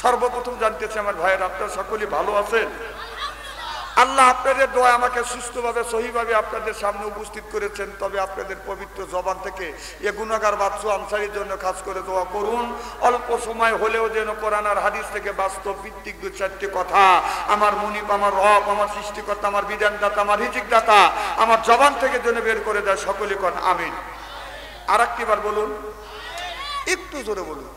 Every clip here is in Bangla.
সর্বপ্রথম জানতেছি আমার ভাইয়ের, আপনারা সকলেই ভালো আছেন? আল্লাহ আপনাদের দোয়া আমাকে সুস্থভাবে সহিভাবে আপনাদের সামনে উপস্থিত করেছেন। তবে আপনাদের পবিত্র জবান থেকে এ গুনাহগার বাচ্চু আনসারীর জন্য খাস করে দোয়া করুন, অল্প সময় হলেও যেন কোরআন আর হাদিস থেকে বাস্তব ভিত্তিক দু চারটি কথা আমার মুনিব, আমার রব, আমার সৃষ্টিকর্তা, আমার বিধানদাতা, আমার রিজিকদাতা আমার জবান থেকে যেন বের করে দেয়। সকলে কোন আমিন। আর একটিবার বলুন, একটু জোরে বলুন।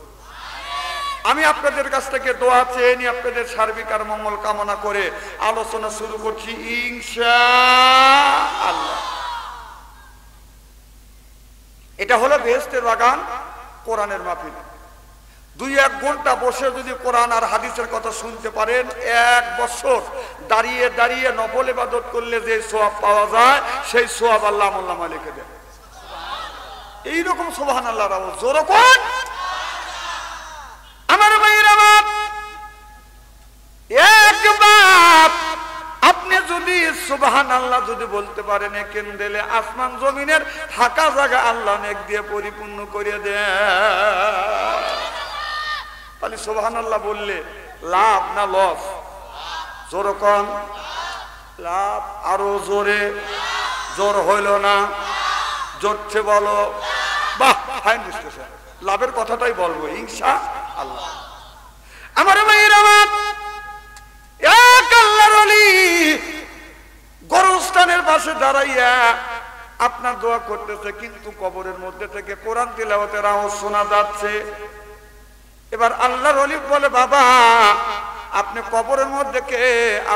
আমি আপনাদের কাছ থেকে দোয়া চেয়ে নিয়ে আপনাদের সার্বিক আর মঙ্গল কামনা করে আলোচনা শুরু করছি ইনশাআল্লাহ। এটা হলো বেহেশতের বাগান, কোরআনের মাহফিল। 2-1 ঘন্টা বসে যদি কোরআন আর হাদিসের কথা শুনতে পারেন, 1 বছর দাঁড়িয়ে দাঁড়িয়ে নফল ইবাদত করলে যে সওয়াব পাওয়া যায় সেই সওয়াব আল্লাহ আমলনামায় লিখে দেন। এইরকম সুবহানাল্লাহর আওয়াজ জোরে কোন আমার ভাইয়ের আমার। একবার আপনি যদি সুবহানাল্লাহ যদি বলতে পারেন, একেন দিলে আসমান জমিনের ফাঁকা জায়গা আল্লাহ নেক দিয়ে পরিপূর্ণ করে দেয়। তাহলে সুবহানাল্লাহ বললে লাভ না লস? জোরে কোন লাভ। আরো জোরে, জোর হইল না, জোরছে বলো। বাহ, ফাইন বুঝতেছে, লাভের কথাটাই বলবো ইনশাআল্লাহ। আমার ভাইয়ের আমার, এক আল্লাহর ওলি গোরস্থানের পাশে দাঁড়াইয়া আপনার দোয়া করতেছে, কিন্তু কবরের মধ্যে থেকে কোরআন তিলাওয়াতের আওয়াজ শোনা যাচ্ছে। এবার আল্লাহর ওলি বলে, বাবা আপনি কবরের মধ্যে কে,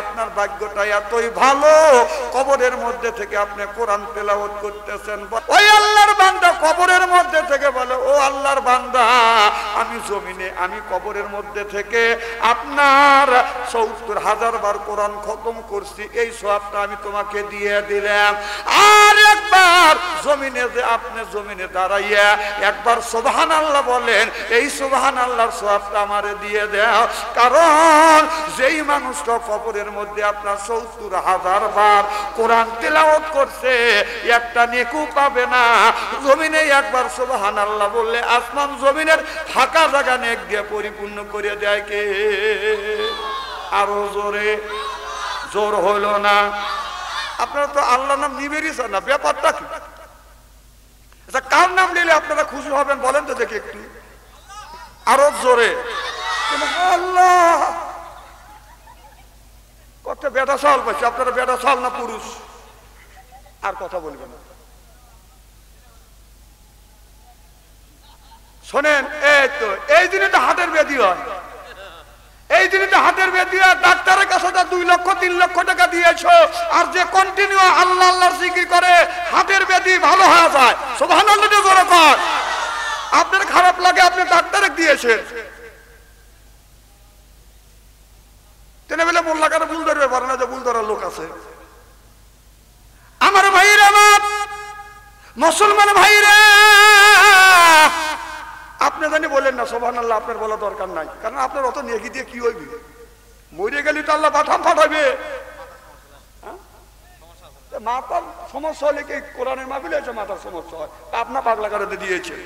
আপনার ভাগ্যটা এতই ভালো, কবরের মধ্যে থেকে আপনি কোরআন তেলাওয়াত করতেছেন। ওই আল্লাহর বান্দা কবরের মধ্যে থেকে বলে, ও আল্লাহর বান্দা আমি জমিনে, আমি কবরের মধ্যে থেকে আপনার ৭০,০০০ বার কোরআন খতম করছি, এই সওয়াবটা আমি তোমাকে দিয়ে দিলাম। আর একবার জমিনে যে আপনি জমিনে দাঁড়াইয়া একবার সুবহানাল্লাহ বলেন, এই সুবহানাল্লাহর সওয়াবটা আমারে দিয়ে দাও। কারণ যেই মানুষটা কবরের মধ্যে আপনার ৭০,০০০ বার কোরআন তেলাওয়াত করছে, একটা নেকু পাবে না। জমিনে একবার সুবহানাল্লাহ বললে আসমান জমিনের ফাঁকা জায়গা নেক দিয়ে পরিপূর্ণ করে দেয় কে? আরো জোরে, জোর হইল না। আপনারা তো আল্লাহর নাম নিবেরিয়েছেন না, ব্যাপারটা কি? আচ্ছা, কার নাম নিলে আপনারা খুশি হবেন বলেন তো দেখি একটু, আরো জোরে। আল্লাহ কত বেটা চাল পাইছে, আপনারা বেটা চাল না পুরুষ? আর কথা বলবেন না, শোনেন। এই তো এই দিনে তো হাটের ব্যাধি হয়, এই দিনে তো হাটের ব্যাধি হয়। ডাক্তারের কাছে 2 লক্ষ 3 লক্ষ টাকা দিয়েছো, আর যে কন্টিনিউ আল্লাহ আল্লাহর জিকির করে হাটের ব্যাধি ভালো হয়ে যায়। সুবহানাল্লাহ জোরে কর। আপনার খারাপ লাগে, আপনি ডাক্তারে দিয়েছেন, তেনে বলে মোল্লা কারে ভুল ধরবে পারে না, যে ভুল ধরার লোক আছে। আমার ভাইরা, আমার মুসলমান ভাইরা, আপনি জানি বলেন না সুবহানাল্লাহ, আপনার বলা দরকার নাই, কারণ আপনার অত নেকি দিয়ে কি হইবে? মরে গেলে তো আল্লাহ পাঠান পাঠাবে। মাথার সমস্যা হলে কি কোরআনের মাহফিল হয়েছে মাথার সমস্যা হয়? আপনার পাগলা করে দিয়েছে।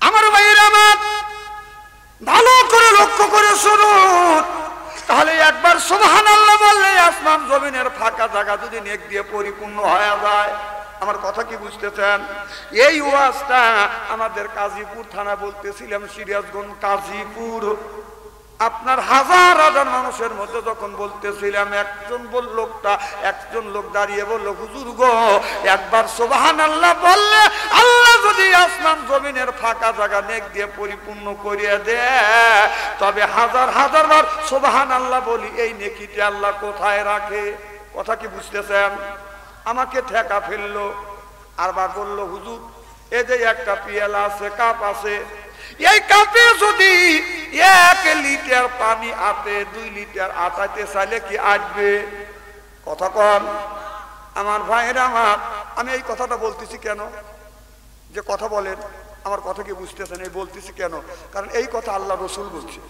আমার ভাইরা, আমার ভালো করে লক্ষ্য করে শুনুন, তাহলে একবার সুবহানাল্লাহ বললে আসমান জমিনের ফাঁকা জায়গা যদি নেক দিয়ে পরিপূর্ণ হয়ে যায়। আমার কথা কি বুঝতেছেন? এই ওয়াজটা আমাদের কাজীপুর থানা বলতেছিলাম, সিরাজগঞ্জ কাজীপুর, আপনার হাজার হাজার মানুষের মধ্যে যখন বলতেছিলাম, একজন লোক দাঁড়িয়ে বলল, হুজুর গো একবার সুবহানাল্লাহ বললে আল্লাহ যদি আসমান জমিনের ফাঁকা জায়গা নেক দিয়ে পরিপূর্ণ করিয়ে দেয়, তবে হাজার হাজার বার সুবহানাল্লাহ বলি, এই নেকিটা আল্লাহ কোথায় রাখে? কথা কি বুঝতেছেন? আমাকে ঠেকা ফেললো, আরবার বলল, হুজুর এই যে একটা পিয়ালা আছে, কাপ আছে, এই কাপে যদি 1 লিটার পানি আতে 2 লিটার আটাইতে চাইলে কি আসবে? কথা কন আমার ভাইরা আমার। আমি এই কথাটা বলতেছি কেন, যে কথা বলেন, আমার কথা কি বুঝতেছেন? এই বলতেছি কেন, কারণ এই কথা আল্লাহ রসুল বলছে।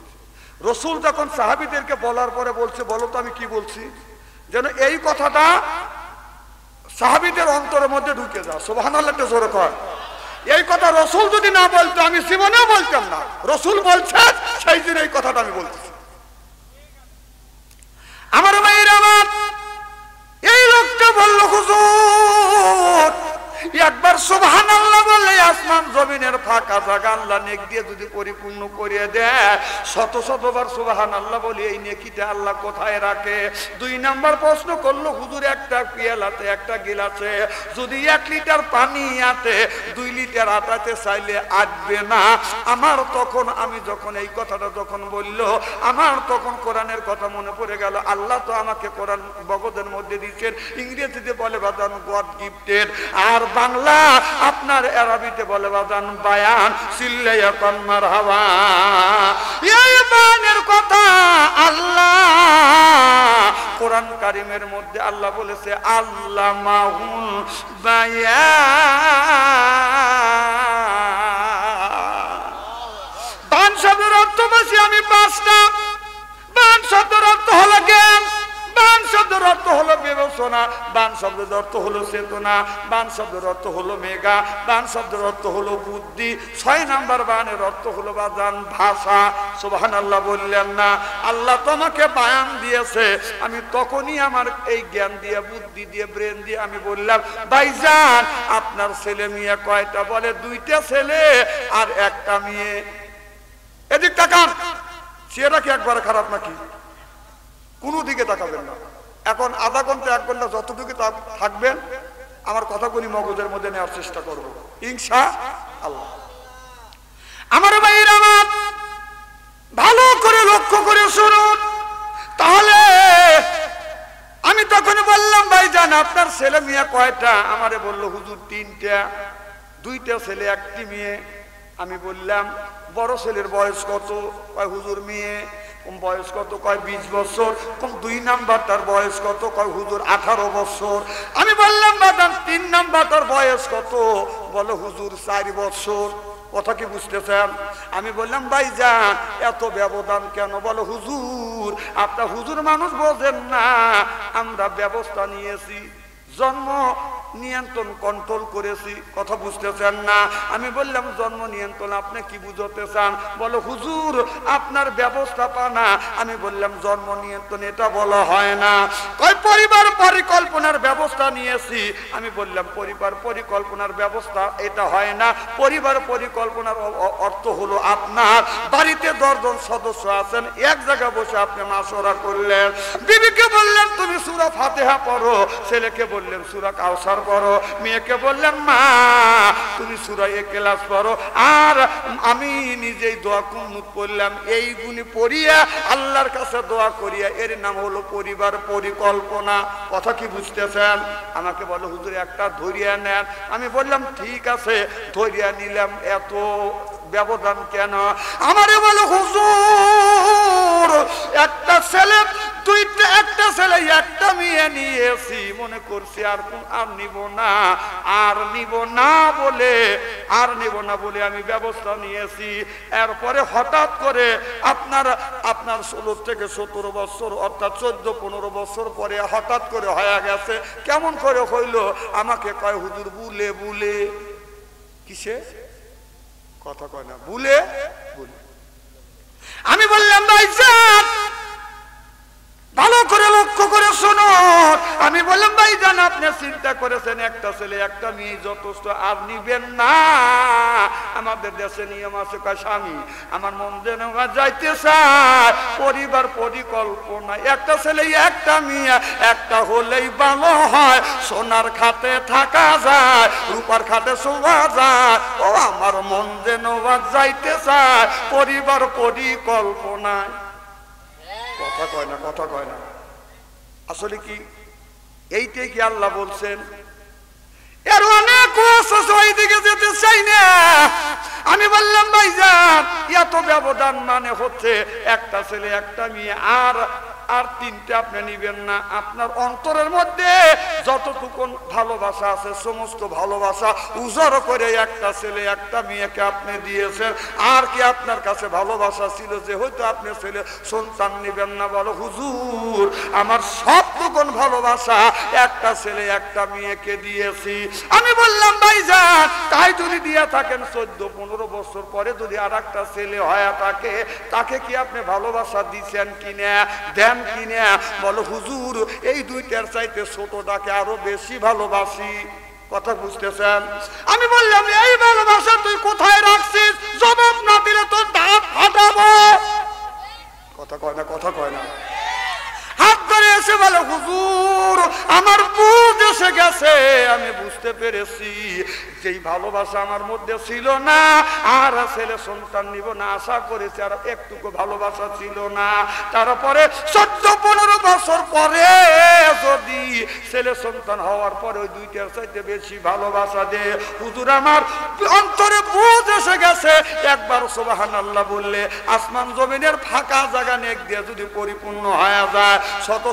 রসুল যখন সাহাবীদেরকে বলার পরে বলছে, বলো তো আমি কি বলছি, যেন এই কথাটা সাহাবীদের অন্তরের মধ্যে ঢুকে যায়। সুবহানাল্লাহ জোরে কর। এই কথা রসুল যদি না বলতো আমি জীবনেও বলতাম না। রসুল বলছে সেই দিন এই কথাটা আমি বলতেছি। আমার ভাইয়ের আমার, এই লোকটা বলল হুজুর একবার সুবহানাল্লাহ বললে আসমান জমিনের ফাঁকা জায়গা আল্লাহ নেক দিয়ে যদি পরিপূর্ণ করে দেয়, শত শতবার সুবহানাল্লাহ বলি এই নেকিটা আল্লাহ কোথায় রাখে? 2 নাম্বার প্রশ্ন করলো হুজুর একটা পিয়ালাতে একটা গিলাসে যদি 1 লিটার পানি আতে 2 লিটার আটাতে চাইলে আটবে না। আমার তখন আমি যখন এই কথাটা যখন বলল আমার তখন কোরআনের কথা মনে পড়ে গেল। আল্লাহ তো আমাকে কোরআন বগদের মধ্যে দিচ্ছেন, ইংরেজিতে বলে বাদান গড গিফটেড, আর বাংলা আপনার আরবিতে বলে বাদান বায়ান। সিল্লাইয়া কোন মারহাবা। এই বায়ানের কথা আল্লাহ কোরআন কারীমের মধ্যে আল্লাহ বলেছে আল্লামাহুল বায়ান। বায়ান শব্দের অর্থ বলছি আমি 5টা। বায়ান শব্দের অর্থ হলো জ্ঞান, বায়ান শব্দের অর্থ হলো বিবেচনা, বায়ান শব্দের অর্থ হলো চেতনা, বায়ান শব্দের অর্থ হলো মেঘা, বায়ান শব্দের অর্থ হলো বুদ্ধি। 6 নাম্বার বায়ানের অর্থ হলো বাজান ভাষা। সুবহানাল্লাহ বললেন না? আল্লাহ তোমাকে বায়ান দিয়েছে। আমি তখনই আমার এই জ্ঞান দিয়ে বুদ্ধি দিয়ে ব্রেন দিয়ে আমি বললাম ভাইজান আপনার ছেলে মেয়ে কয়টা? বলে 2টা ছেলে আর 1টা মেয়ে। এদিক তাকান, চেহারা কি একবার খারাপ নাকি? কোনো দিকে তাকাবেন না। এখন আধা ঘন্টা 1 ঘন্টা যতটুকু থাকবেন আমার কথাগুলি মগজের মধ্যে নেওয়ার চেষ্টা করব ইনশাআল্লাহ। আমার ভাইরা আমার ভালো করে লক্ষ্য করে শুনুন। তাহলে আমি তখন বললাম ভাইজান আপনার ছেলে মেয়ে কয়টা? আমারে বলল হুজুর 3টা। 2টা ছেলে 1টি মেয়ে। আমি বললাম বড় ছেলের বয়স কত? কয় হুজুর মেয়ে। বয়স কত? কয় 20 বছর। 2 নাম্বারটার বয়স কত? কয় হুজুর 18 বছর। আমি বললাম বাদান 3 নাম্বারটার বয়স কত? বলো হুজুর 4 বছর। কথা কি বুঝতেছেন? আমি বললাম ভাইজান এত ব্যবধান কেন? বলো হুজুর আপনার হুজুর মানুষ বোঝেন না, আমরা ব্যবস্থা নিয়েছি, জন্ম নিয়ন্ত্রণ কন্ট্রোল করেছি। কথা বুঝতেছেন না? আমি বললাম জন্ম নিয়ন্ত্রণ আপনি কি বুঝতে চান? বলো হুজুর আপনার ব্যবস্থাপনা। আমি বললাম জন্ম নিয়ন্ত্রণ এটা বলা হয় না। কয় পরিবার পরিকল্পনার ব্যবস্থা নিয়েছি। আমি বললাম পরিবার পরিকল্পনার ব্যবস্থা এটা হয় না। পরিবার পরিকল্পনার অর্থ হলো আপনার বাড়িতে 10 জন সদস্য আছেন, এক জায়গায় বসে আপনি মাশওয়ারা করলেন। বিবিকে বললেন তুমি সূরা ফাতিহা পড়ো, ছেলেকে বললেন সূরা কাউসার পড়ো, মেয়েকে বললেন মা তুমি সূরা ইখলাস পড়ো, আর আমি নিজেই দোয়া কুনুত পড়লাম। এইগুলি পড়িয়া আল্লাহর কাছে দোয়া করিয়া এর নাম হলো পরিবার পরিকল্পনা। কথা কি বুঝতেছেন? আমাকে বলো হুজুর একটা ধরিয়া নেন। আমি বললাম ঠিক আছে ধরিয়া নিলাম, এত ব্যবধান কেন? আমারে বলো হুজুর একটা ছেলে 2টা, একটা ছেলে 1টা মেয়ে নিয়েছি, মনে করছি আর নিব না, আর নিব না বলে আমি ব্যবস্থা নিয়েছি। এরপরে হঠাৎ করে আপনার 16 থেকে 17 বছর অর্থাৎ 14-15 বছর পরে হঠাৎ করে হয়ে গেছে। কেমন করে হইল? আমাকে কয় হুজুর বুলে বুলে। কিসে? কথা কয় না, বুলে বুলে। আমি বললাম ভাইজান ভালো করে লক্ষ্য করে শোনো। আমি বললাম ভাইজান আপনি চিন্তা করেছেন একটা ছেলে 1টা মেয়ে যথেষ্ট, আর নিবেন না। আমাদের দেশে নিয়ম আছে কয় স্বামী আমার মন যেন যাইতে চায়, পরিবার পরিকল্পনা একটা ছেলে 1টা মেয়ে 1টা হলেই ভালো হয়। সোনার খাতে থাকা যায়, রূপার খাতে শোভা যায়। ও আমার মন যেন যাইতে চায় পরিবার পরিকল্পনায়। কথা কয় না, কথা কয় না। আসলে কি এইটাই কি আল্লাহ বলছেন? এর অনেক ওইদিকে যেতে চাই না। আমি বললাম ভাইজান এত ব্যবধান মানে হচ্ছে একটা ছেলে একটা মেয়ে, আর তিনটে আপনি নিবেন না। আপনার অন্তরের মধ্যে যতটুকু ভালোবাসা আছে সমস্ত ভালোবাসা উজাড় করে একটা ছেলে একটা মেয়েকে আপনি দিয়েছেন। আর কি আপনার কাছে ভালোবাসা ছিল যে হয়তো আপনি ছেলে সন্তান নিবেন না? বলো হুজুর আমার সবটুকু ভালোবাসা একটা ছেলে একটা মেয়েকে দিয়েছি। আমি বললাম ভাইজান তাই যদি দিয়ে থাকেন 14-15 বছর পরে যদি আর একটা ছেলে হয়ে থাকে, তাকে কি আপনি ভালোবাসা দিচ্ছেন কিনা, দেন কিনা? বলো হুজুর এই দুইটার চাইতে ছোটটাকে আরো বেশি ভালোবাসি। কথা বুঝতেছেন? আমি বললাম এই ভালোবাসা তুই কোথায় রাখছিস? জবাব না দিলে তোর দাঁত ফাটাবো। কথা কয় না, কথা কয় না। হাত ধরে এসে বলে হুজুর আমার বুঝ এসে গেছে, আমি বুঝতে পেরেছি যেই ভালোবাসা আমার মধ্যে ছিল না, আর ছেলে সন্তান নিব না আশা করেছি, আর একটুকু ভালোবাসা ছিল না। তারপরে 14-15 বছর পরে যদি ছেলে সন্তান হওয়ার পরে ওই দুইটার চাইতে বেশি ভালোবাসা দে। হুজুর আমার অন্তরে বুঝ এসে গেছে, একবার সুবহানাল্লাহ বললে আসমান জমিনের ফাঁকা জায়গা নেক দিয়ে যদি পরিপূর্ণ হয়ে যায়,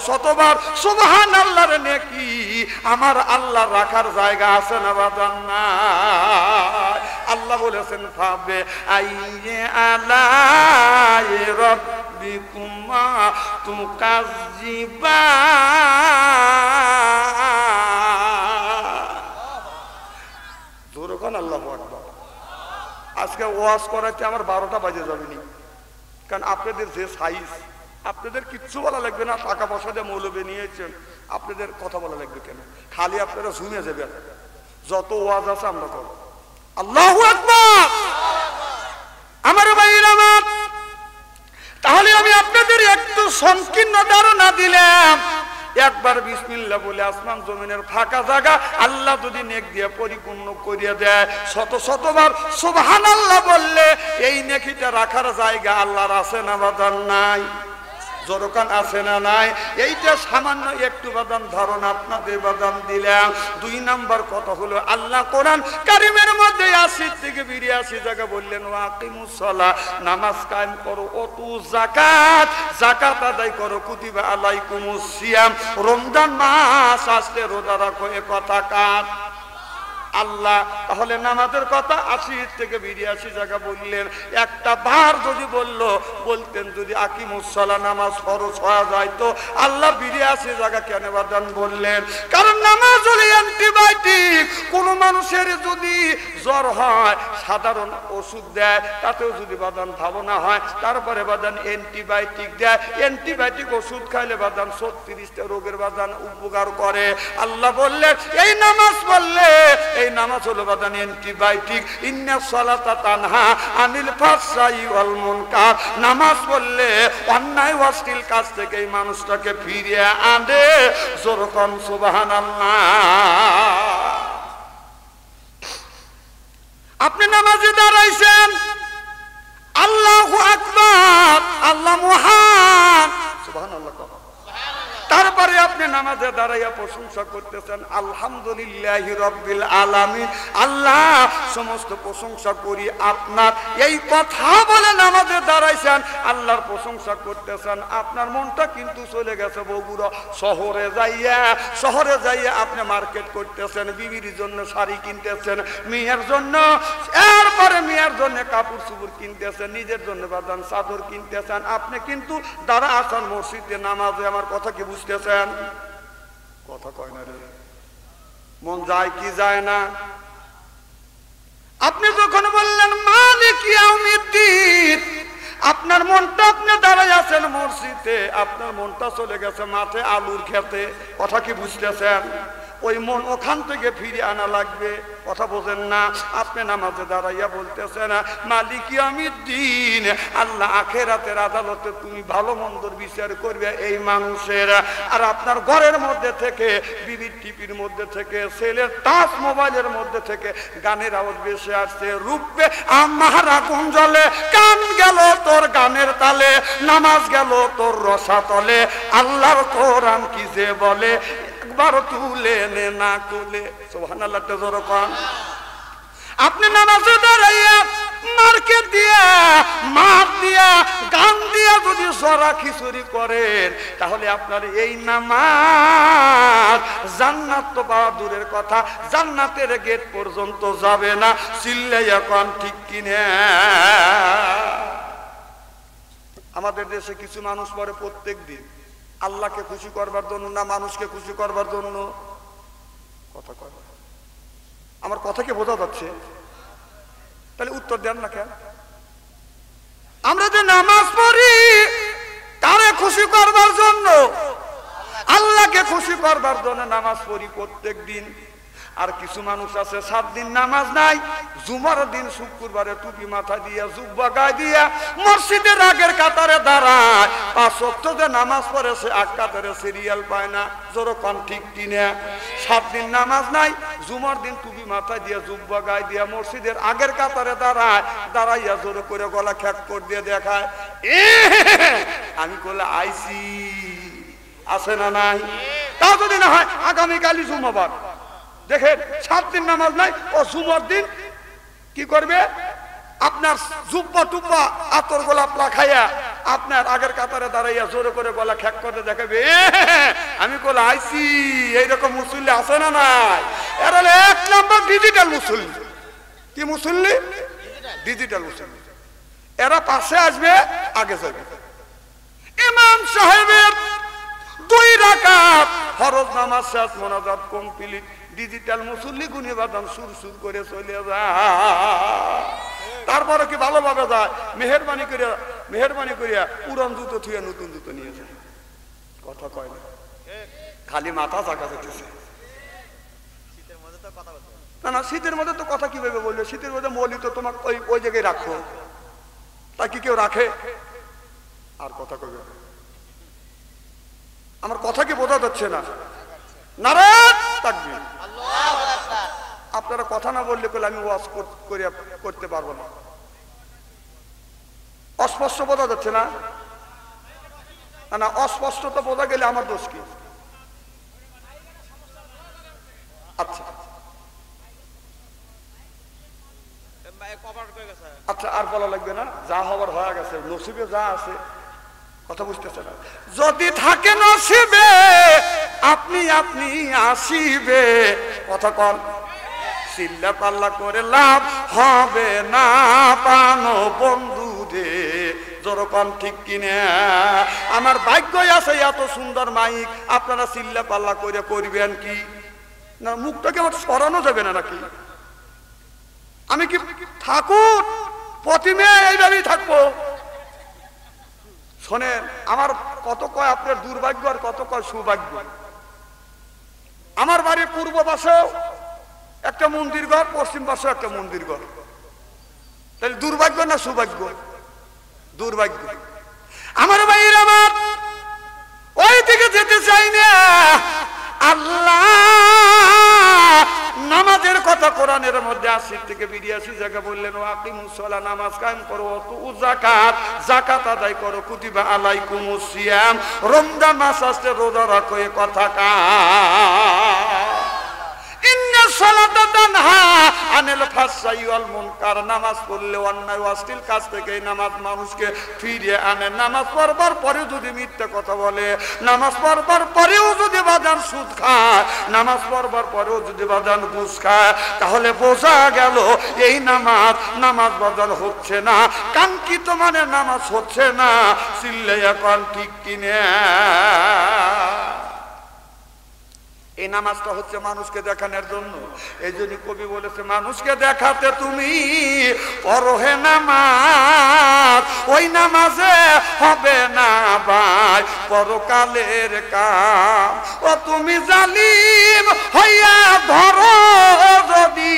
শতবার সুবহানাল্লাহর নেকি আমার আল্লাহ রাখার জায়গা আছে না বাজান না? আল্লাহ বলেছেন ফাবে আইয়ে আলাই রাব্বিকুমা তুকাজ্জিবা। জোরে কোন আল্লাহু আকবার। আজকে ওয়াজ করাতে আমার 12টা বাজে যাবেনি, কারণ আপনাদের যে সাইজ, আপনাদের কিচ্ছু বলা লাগবে না। টাকা পয়সা দিয়ে মৌলবি নিয়েছেন, আপনাদের কথা বলা লাগবে কেন? খালি আপনারা শুনে যাবেন, যত ওয়াজ আছে আমরা করব। আল্লাহু আকবার। আমার ভাইরা আমার, তাহলে আমি আপনাদের একটু সংকীর্ণ ধারণা দিলাম। একবার বিসমিল্লাহ বলে আসমান জমিনের ফাঁকা জায়গা আল্লাহ যদি নেক দিয়ে পরিপূর্ণ করিয়ে দেয়, শতবার সুবহানাল্লাহ বললে এই নেকিটা রাখার জায়গা আল্লাহর আছে না বাদান নাই? জরকান আছে না নাই? এইটা সামান্য একটু বাদান ধারণা আপনাদের বাদান দিলাম। 2 নাম্বার কথা হলো আল্লাহ কোরআন কারীমের মধ্যে 80 থেকে 82 জায়গা বললেন ওয়াকিমুস সালাহ, নামাজ কায়েম করো, ওতু যাকাত, যাকাত আদায় করো, কুতিবা আলাইকুমুস সিয়াম, রমজান মাস আসলে রোজা রাখো। এ কথা কার? আল্লাহ। তাহলে নামাজের কথা 80 থেকে 82 জায়গা বললেন। একটা বার যদি বলতেন যদি আকিমুস সালাহ নামাজ ফরজ হয়ে যায়, তো আল্লাহ 82 জায়গা কেন বাদান বললেন? কারণ নামাজ হলো অ্যান্টিবায়োটিক। কোন মানুষের যদি জ্বর হয় সাধারণ ওষুধ দেয়, তাতেও যদি বাদান ভালো না হয় তারপরে বাদান অ্যান্টিবায়োটিক দেয়। অ্যান্টিবায়োটিক ওষুধ খাইলে বাদান 36টা রোগের বাদান উপকার করে। আল্লাহ বললেন এই নামাজ পড়লে, এই নামাজ হলো বাদান অ্যান্টিবায়োটিক। ইন্নাস সালাতা তানহা আনিল ফাহশাই ওয়াল মুনকার, নামাজ পড়লে অন্যায় অশ্লীল কাজ থেকে এই মানুষটাকে ফিরিয়ে আনে। জোরকন সুবহানাল্লাহ। আপনি নামাজে দাঁড়াইছেন, আল্লাহু আকবার, আল্লাহ মহান, সুবহানাল্লাহ। তারপরে আপনি নামাজে দাঁড়াইয়া প্রশংসা করতেছেন আলহামদুলিল্লাহি রাব্বিল আলামিন, আল্লাহ সমস্ত প্রশংসা করি আপনার। এই কথা বলে নামাজে দাঁড়াইছেন, আল্লাহর প্রশংসা করতেছেন। আপনার মনটা কিন্তু চলে গেছে বগুড়া শহরে যাইয়া আপনি মার্কেট করতেছেন, বিবির জন্য শাড়ি কিনতেছেন, মেয়ের জন্য, এরপরে মেয়ের জন্য কাপড় চুপড় কিনতেছেন, নিজের জন্য বাদান চাদর কিনতেছেন। আপনি কিন্তু দাঁড়া আছেন মসজিদে নামাজে। আমার কথা কি বুঝতেছেন? কথা কয় না রে, মন যায় কি যায় না? আপনি যখন বললেন মালিক ইয়াউমিদ্দিন, আপনার মনটা, আপনি দাঁড়ায় আছেন মসজিদে, আপনার মনটা চলে গেছে মাঠে আলুর খেতে। কথা কি বুঝতেছেন? ওই মন ওখান থেকে ফিরে আনা লাগবে। কথা বোঝেন না? আপনি নামাজে দাঁড়াইয়া বলতেছেন মালিক ইয়াউমিদ্দিন, আল্লাহ আখিরাতের আদালতে তুমি ভালো মন্দর বিচার করবে এই মানুষের। আর আপনার ঘরের মধ্যে থেকে, বিবির টিপির মধ্যে থেকে, ছেলের টাচ মোবাইলের মধ্যে থেকে গানের আওয়াজ ভেসে আসছে, রূপে আমারা গুঞ্জলে, কান গেল তোর গানের তালে, নামাজ গেল তোর রসাতলে, আল্লাহর কোরআন কি যে বলে, একবার তুলে নে না কুলে। সুবহানাল্লাহ। জোরে কোন। আপনি নামাজে দাঁড়াইয়া মার্কেট দিয়া মার দিয়া গান দিয়া যদি সরা খিচুড়ি করেন তাহলে আপনার এই নামাজ জান্নাত তো পাওয়া দূরের কথা, জান্নাতের গেট পর্যন্ত যাবে না। চিল্লাইয়া কোন ঠিক কিনা? আমাদের দেশে কিছু মানুষ পড়ে প্রত্যেক দিন আল্লাহকে খুশি করবার জন্য না মানুষকে খুশি করবার জন্য? কথা কয়, আমার কথা কি বোঝা যাচ্ছে? তাহলে উত্তর দেন না কেন? আমরা যে নামাজ পড়ি তারে খুশি করবার জন্য, আল্লাহকে খুশি করবার জন্য নামাজ পড়ি প্রত্যেক দিন। আর কিছু মানুষ আছে 7 দিন নামাজ নাই, জুমার দিন শুক্রবারে টুপি মাথা দিয়া জুব্বা গায়ে দিয়া মসজিদের আগের কাতারে দাঁড়ায়, 5 ওয়াক্ত যে নামাজ পড়ে সে আগ কাতারে সিরিয়াল পায় না। যেরকম ঠিক কিনা? 7 দিন নামাজ নাই, জুমার দিন টুপি মাথা দিয়া জুব্বা গায়ে দিয়া মসজিদের আগের কাতারে দাঁড়ায়, দাঁড়াইয়া জোরে করে গলা খ্যাক করে দিয়ে দেখায় আমি বলে আইসি। আছে না নাই? তা যদি না হয় আগামীকালই জুমাবার দেখেন 7 দিন নামাজ নাই, ও জুমার দিন কি করবে? আপনার জুব্বা টুব্বা আতর গোলাপ লাখাইয়া আপনার আগের কাতারে দাঁড়াইয়া জোরে করে গলা খ্যাক করে দেখাবে আমি বলে আইসি। এইরকম মুসল্লি আছে না নাই? এরা 1 নম্বর ডিজিটাল মুসল্লি। কি মুসল্লি? ডিজিটাল মুসল্লি। এরা পাশে আসবে, আগে যাবে। ইমাম সাহেবের 2 রাকাত ফরজ নামাজ শেষ, মোনাজাত কমপ্লিট। ডিজিটাল মুসল্লি গুনি বাদাম সুর সুর করে চলে যায়। তারপরে কি ভালোভাবে যায়? মেহরবানি করিয়া পুরান জুতো থুয়ে নতুন জুতো নিয়ে যায়। কথা কয় না, খালি মাথা চাকা যেতেছে। না না, শীতের মধ্যে তো কথা কিভাবে বললো? শীতের মধ্যে মৌলি তো তোমাকে ওই জায়গায় রাখো, তা কি কেউ রাখে? আর কথা কবে? আমার কথা কি বোঝা যাচ্ছে না? নারায়ণ তাকবীর। আপনারা কথা না বললে বলে আমি ওয়াজ করতে পারবো না। অস্পষ্ট বোঝা যাচ্ছে না? না, অস্পষ্ট তো বোঝা গেলে আমার দোষ কি? আচ্ছা আচ্ছা, আর বলা লাগবে না, যা হবার হয়ে গেছে, নসিবে যা আছে। কথা বুঝতেছে না? যদি থাকে নসিবে আপনি আসিবে। কথা কন, চিল্লা পাল্লা করে লাভ হবে না পানো বন্ধু রে। যেরকম ঠিক কিনা? আমার ভাগ্যই আছে এত সুন্দর মাইক, আপনারা চিল্লা পাল্লা করে করবেন কি না? মুখটাকে আমার সরানো যাবে না নাকি? আমি কি ঠাকুর প্রতিমে এইভাবেই থাকবো? শোনেন, আমার কত কয় আপনার দুর্ভাগ্য আর কত কয় সৌভাগ্য। আমার বাড়ির পূর্ব পাশেও একটা মন্দির ঘর, পশ্চিম পাশেও একটা মন্দির ঘর। তাহলে দুর্ভাগ্য না সৌভাগ্য? দুর্ভাগ্য। আমার ভাইয়ের আমার ওই দিকে যেতে চাই না। আল্লাহ নামাজের কথা কোরআনের মধ্যে 80 থেকে 82 জায়গা বললেন, ওয়াকিমুস সালাহ, নামাজ কায়েম করো, ওয়াতুজ যাকাত, যাকাত আদায় করো, কুতিবা আলাইকুমুস সিয়াম, রমজান মাস আসছে রোজা রাখো। এ কথা ইন্না সালাতা তানহা আনিল ফাহশাই ওয়াল মুনকার। নামাজ পড়লে অন্যায় অশ্লীল কাজ থেকে নামাজ মানুষকে ফিরিয়ে আনে। নামাজ পড়বার পরে যদি মিথ্যা কথা বলে, নামাজ পড়বার পরেও যদি বাজান সুদ খায়, নামাজ পড়বার পরেও যদি বাজান ঘুষ খায়, তাহলে বোঝা গেল এই নামাজ বাজান হচ্ছে না, কাঙ্ক্ষিত মানে নামাজ হচ্ছে না। চিল্লাইয়া কোন ঠিক কিনা? এই নামাজটা হচ্ছে মানুষকে দেখানোর জন্য। এই জন্য কবি বলেছে, মানুষকে দেখাতে তুমি পড়ো হে নামাজ, ওই নামাজে হবে না ভাই পরকালের কাম। ও তুমি জালিম হইয়া ধরো যদি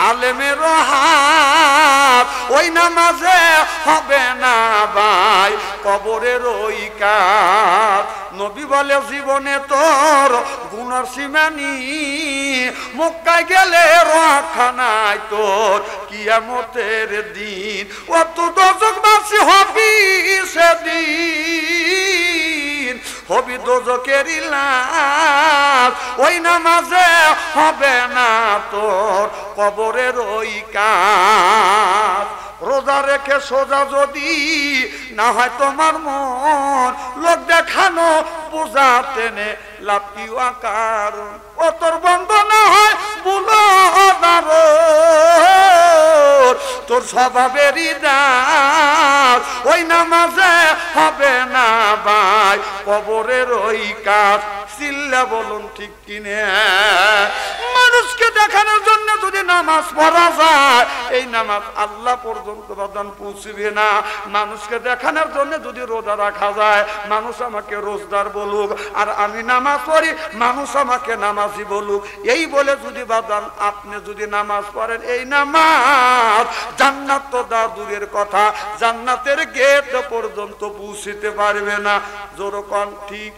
আলেমের হাত, ওই নামাজে হবে না ভাই কবরের ওই কাজ। নবী বলে, জীবনে তোর গুনার সীমানি, মক্কায় গেলে রক্ষা নাই তোর কিয়ামতের দিন। অত দশকবাসী হবি সেদিন, হবি দোজকেরই লাশ। ওই নামাজে হবে না তোর কবরের ওই কাজ। রোজা রেখে সোজা যদি না হয় তোমার মন, লোক দেখানো বোঝা টেনে লাপিও আকার। ও তোর বন্ধ না হয় বুলো তোর স্বভাবেরই দাস। ওই নামাজে হবে না ভাই কবরের ওই কাজ। চিল্লা বলুন ঠিক কিনে? মানুষকে দেখানোর জন্য যদি নামাজ পড়া যায়, এই নামাজ আল্লাহ পর্যন্ত বাদান পৌঁছবে না। মানুষকে দেখানোর জন্য যদি রোজা রাখা যায়, মানুষ আমাকে রোজদার বলুক, আর আমি নামাজ পড়ি, মানুষ আমাকে নামাজি বলুক। এই বলে যদি বাদান আপনি যদি নামাজ পড়েন, এই নামাজ জান্নাত তো দূরের কথা, জান্নাতের গেট পর্যন্ত পৌঁছিতে পারবে না। জোরকন ঠিক